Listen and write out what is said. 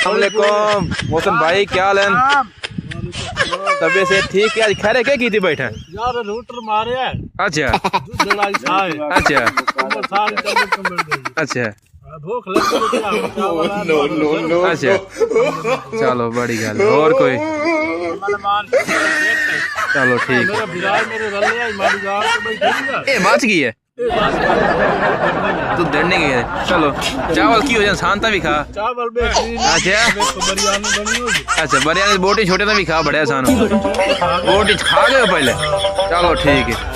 अस्सलामुअलैकुम मोहसिन भाई, क्या हाल है? तबीयत से ठीक है? आज खैर क्या की थी बैठे यार रूटर मारे है। अच्छा अच्छा अच्छा भूख लगी अच्छा, चलो बड़ी गल। और कोई? चलो ठीक है। ए बच गई है तू दड़ने गई है। चलो चावल की हो जाए शांता भी खा। चावल अच्छा अच्छा, बिरयानी बोटी छोटे ना भी खा, बड़े आसान बोटी खा गए पहले। चलो ठीक है।